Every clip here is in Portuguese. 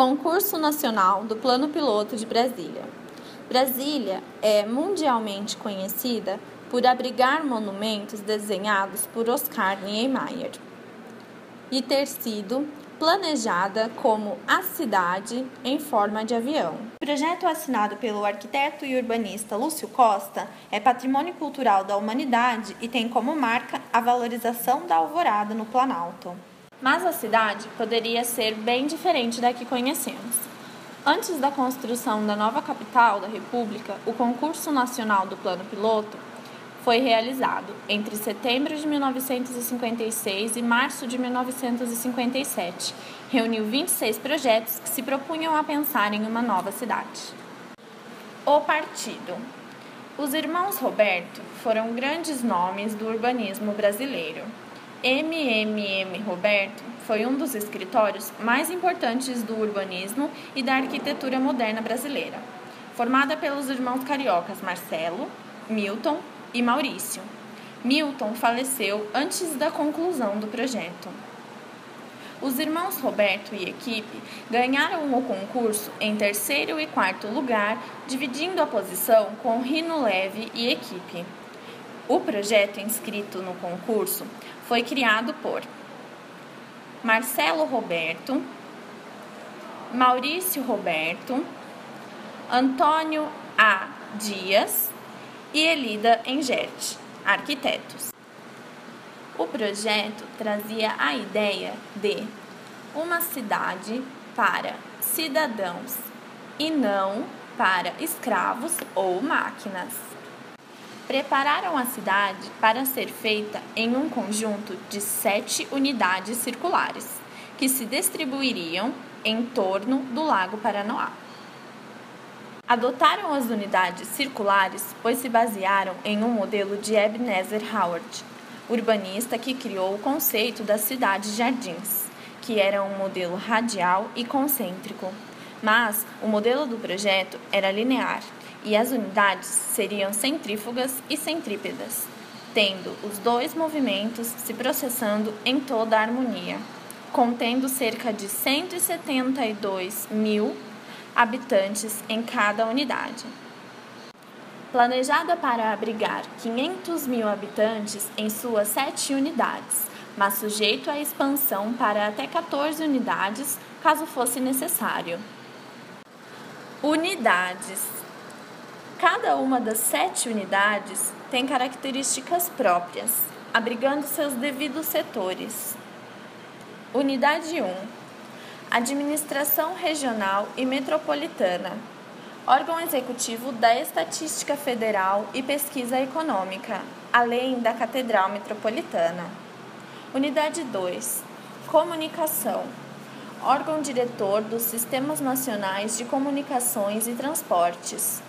Concurso Nacional do Plano Piloto de Brasília. Brasília é mundialmente conhecida por abrigar monumentos desenhados por Oscar Niemeyer e ter sido planejada como a cidade em forma de avião. O projeto assinado pelo arquiteto e urbanista Lúcio Costa é patrimônio cultural da humanidade e tem como marca a valorização da alvorada no Planalto. Mas a cidade poderia ser bem diferente da que conhecemos. Antes da construção da nova capital da República, o Concurso Nacional do Plano Piloto foi realizado entre setembro de 1956 e março de 1957. Reuniu 26 projetos que se propunham a pensar em uma nova cidade. O partido. Os irmãos Roberto foram grandes nomes do urbanismo brasileiro. MMM Roberto foi um dos escritórios mais importantes do urbanismo e da arquitetura moderna brasileira, formada pelos irmãos cariocas Marcelo, Milton e Maurício. Milton faleceu antes da conclusão do projeto. Os irmãos Roberto e equipe ganharam o concurso em terceiro e quarto lugar, dividindo a posição com Rino Leve e equipe. O projeto inscrito no concurso foi criado por Marcelo Roberto, Maurício Roberto, Antônio A. Dias e Elida Engert, arquitetos. O projeto trazia a ideia de uma cidade para cidadãos e não para escravos ou máquinas. Prepararam a cidade para ser feita em um conjunto de 7 unidades circulares, que se distribuiriam em torno do Lago Paranoá. Adotaram as unidades circulares, pois se basearam em um modelo de Ebenezer Howard, urbanista que criou o conceito das cidades-jardins, que era um modelo radial e concêntrico. Mas o modelo do projeto era linear, e as unidades seriam centrífugas e centrípedas, tendo os dois movimentos se processando em toda a harmonia, contendo cerca de 172 mil habitantes em cada unidade. Planejada para abrigar 500 mil habitantes em suas 7 unidades, mas sujeito à expansão para até 14 unidades, caso fosse necessário. Unidades. Cada uma das 7 unidades tem características próprias, abrigando seus devidos setores. Unidade 1. Administração Regional e Metropolitana. Órgão executivo da Estatística Federal e Pesquisa Econômica, além da Catedral Metropolitana. Unidade 2. Comunicação. Órgão diretor dos Sistemas Nacionais de Comunicações e Transportes.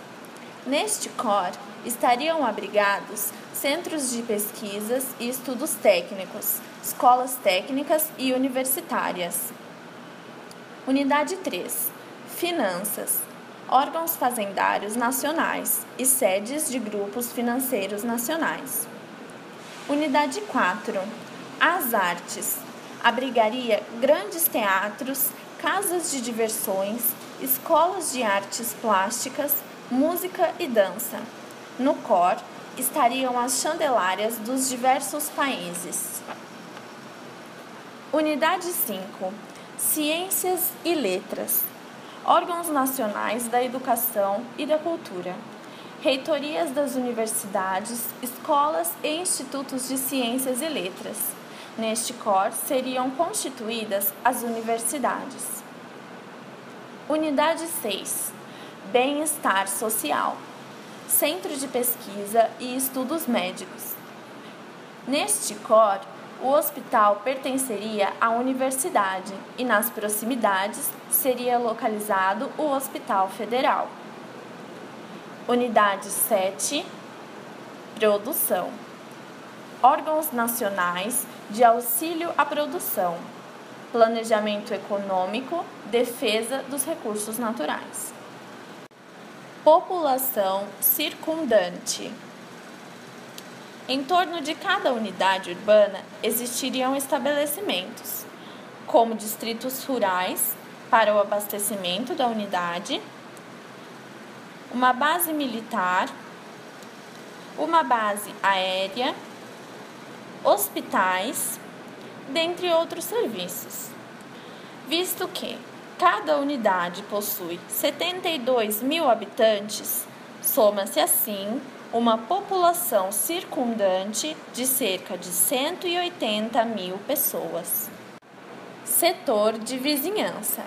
Neste COR estariam abrigados centros de pesquisas e estudos técnicos, escolas técnicas e universitárias. Unidade 3. Finanças. Órgãos fazendários nacionais e sedes de grupos financeiros nacionais. Unidade 4. As artes. Abrigaria grandes teatros, casas de diversões, escolas de artes plásticas, música e dança. No COR estariam as chandelárias dos diversos países. Unidade 5. Ciências e letras. Órgãos nacionais da educação e da cultura. Reitorias das universidades, escolas e institutos de ciências e letras. Neste COR seriam constituídas as universidades. Unidade 6. Bem-estar social. Centro de pesquisa e estudos médicos. Neste COR, o hospital pertenceria à universidade e nas proximidades seria localizado o Hospital Federal. Unidade 7. Produção. Órgãos nacionais de auxílio à produção. Planejamento econômico, defesa dos recursos naturais. População circundante. Em torno de cada unidade urbana existiriam estabelecimentos, como distritos rurais, para o abastecimento da unidade, uma base militar, uma base aérea, hospitais, dentre outros serviços. Visto que cada unidade possui 72 mil habitantes, soma-se assim uma população circundante de cerca de 180 mil pessoas. Setor de vizinhança.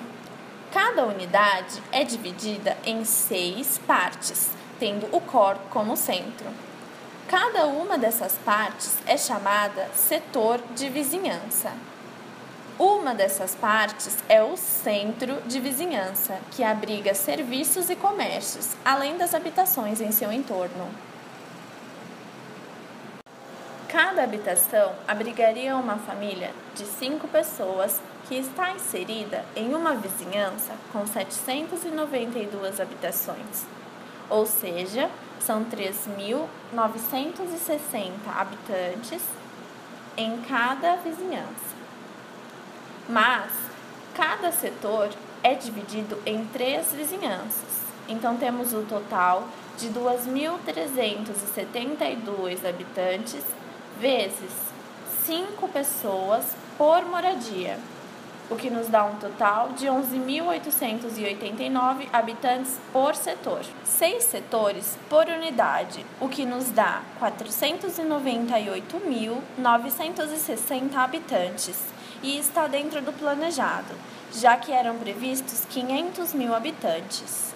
Cada unidade é dividida em 6 partes, tendo o core como centro. Cada uma dessas partes é chamada setor de vizinhança. Uma dessas partes é o centro de vizinhança, que abriga serviços e comércios, além das habitações em seu entorno. Cada habitação abrigaria uma família de 5 pessoas que está inserida em uma vizinhança com 792 habitações, ou seja, são 3.960 habitantes em cada vizinhança. Mas cada setor é dividido em 3 vizinhanças, então temos o total de 2.372 habitantes vezes 5 pessoas por moradia, o que nos dá um total de 11.889 habitantes por setor. 6 setores por unidade, o que nos dá 498.960 habitantes, e está dentro do planejado, já que eram previstos 500 mil habitantes.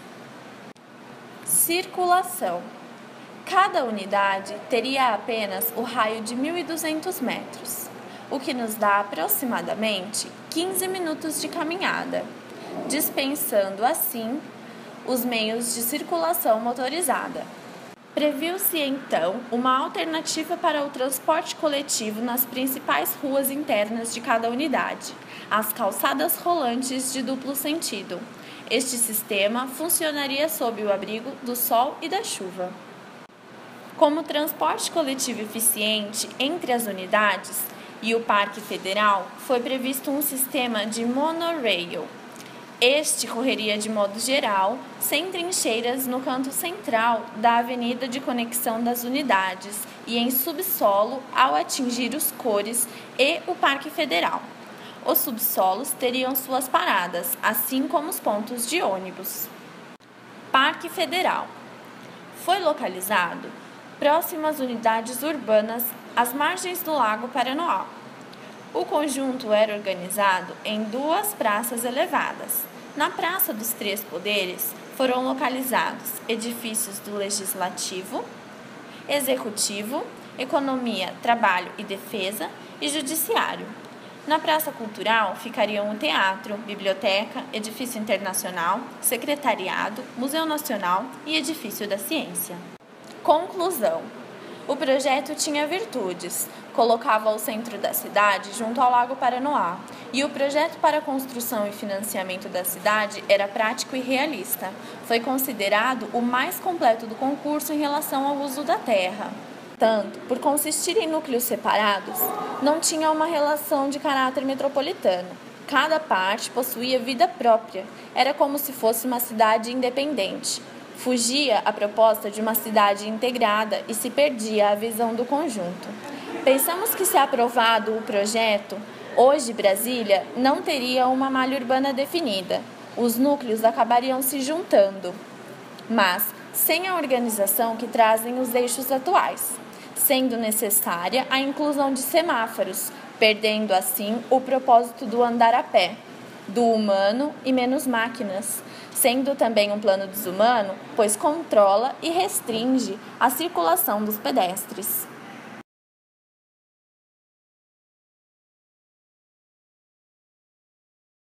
Circulação. Cada unidade teria apenas o raio de 1.200 metros, o que nos dá aproximadamente 15 minutos de caminhada, dispensando assim os meios de circulação motorizada. Previu-se então uma alternativa para o transporte coletivo nas principais ruas internas de cada unidade, as calçadas rolantes de duplo sentido. Este sistema funcionaria sob o abrigo do sol e da chuva. Como transporte coletivo eficiente entre as unidades e o Parque Federal, foi previsto um sistema de monorail. Este correria de modo geral, sem trincheiras no canto central da avenida de conexão das unidades e em subsolo ao atingir os cores e o Parque Federal. Os subsolos teriam suas paradas, assim como os pontos de ônibus. Parque Federal. Foi localizado próximo às unidades urbanas às margens do Lago Paranoá. O conjunto era organizado em 2 praças elevadas. Na Praça dos Três Poderes foram localizados edifícios do Legislativo, Executivo, Economia, Trabalho e Defesa e Judiciário. Na Praça Cultural ficariam o Teatro, Biblioteca, Edifício Internacional, Secretariado, Museu Nacional e Edifício da Ciência. Conclusão. O projeto tinha virtudes, colocava o centro da cidade junto ao Lago Paranoá, e o projeto para a construção e financiamento da cidade era prático e realista. Foi considerado o mais completo do concurso em relação ao uso da terra. Tanto, por consistir em núcleos separados, não tinha uma relação de caráter metropolitano. Cada parte possuía vida própria, era como se fosse uma cidade independente. Fugia a proposta de uma cidade integrada e se perdia a visão do conjunto. Pensamos que, se aprovado o projeto, hoje Brasília não teria uma malha urbana definida. Os núcleos acabariam se juntando, mas sem a organização que trazem os eixos atuais, sendo necessária a inclusão de semáforos, perdendo assim o propósito do andar a pé, do humano e menos máquinas, sendo também um plano desumano, pois controla e restringe a circulação dos pedestres.